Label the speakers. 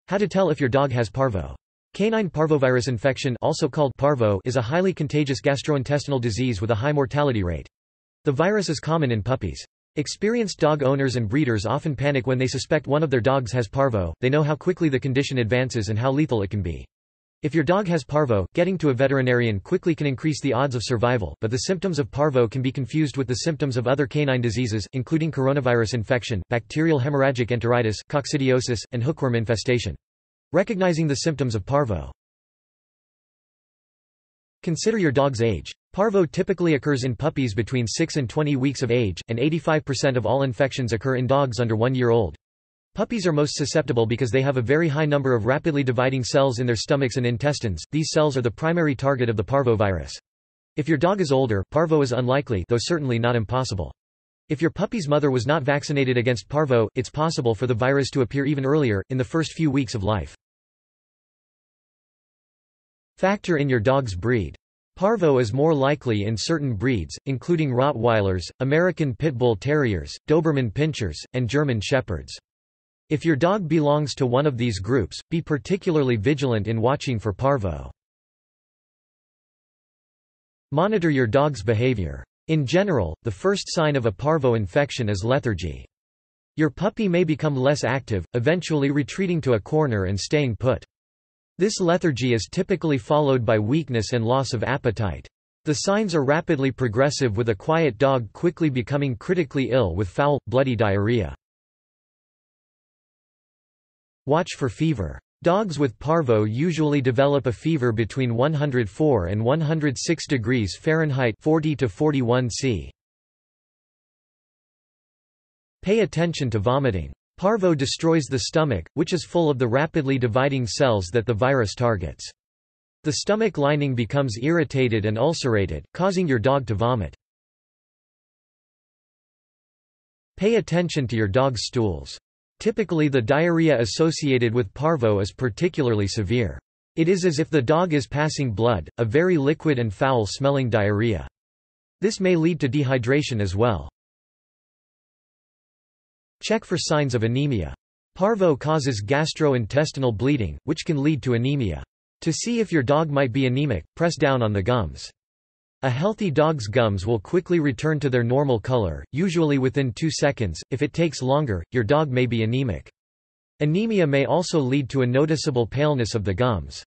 Speaker 1: How to tell if your dog has parvo. Canine parvovirus infection, also called parvo, is a highly contagious gastrointestinal disease with a high mortality rate. The virus is common in puppies. Experienced dog owners and breeders often panic when they suspect one of their dogs has parvo. They know how quickly the condition advances and how lethal it can be. If your dog has parvo, getting to a veterinarian quickly can increase the odds of survival, but the symptoms of parvo can be confused with the symptoms of other canine diseases, including coronavirus infection, bacterial hemorrhagic enteritis, coccidiosis, and hookworm infestation. Recognizing the symptoms of parvo. Consider your dog's age. Parvo typically occurs in puppies between 6 and 20 weeks of age, and 85% of all infections occur in dogs under 1 year old. Puppies are most susceptible because they have a very high number of rapidly dividing cells in their stomachs and intestines. These cells are the primary target of the parvovirus. If your dog is older, parvo is unlikely, though certainly not impossible. If your puppy's mother was not vaccinated against parvo, it's possible for the virus to appear even earlier, in the first few weeks of life. Factor in your dog's breed. Parvo is more likely in certain breeds, including Rottweilers, American Pit Bull Terriers, Doberman Pinschers, and German Shepherds. If your dog belongs to one of these groups, be particularly vigilant in watching for parvo. Monitor your dog's behavior. In general, the first sign of a parvo infection is lethargy. Your puppy may become less active, eventually retreating to a corner and staying put. This lethargy is typically followed by weakness and loss of appetite. The signs are rapidly progressive, with a quiet dog quickly becoming critically ill with foul, bloody diarrhea. Watch for fever. Dogs with parvo usually develop a fever between 104 and 106 degrees Fahrenheit 40 to 41 C. Pay attention to vomiting. Parvo destroys the stomach, which is full of the rapidly dividing cells that the virus targets. The stomach lining becomes irritated and ulcerated, causing your dog to vomit. Pay attention to your dog's stools. Typically, the diarrhea associated with parvo is particularly severe. It is as if the dog is passing blood, a very liquid and foul-smelling diarrhea. This may lead to dehydration as well. Check for signs of anemia. Parvo causes gastrointestinal bleeding, which can lead to anemia. To see if your dog might be anemic, press down on the gums. A healthy dog's gums will quickly return to their normal color, usually within 2 seconds. If it takes longer, your dog may be anemic. Anemia may also lead to a noticeable paleness of the gums.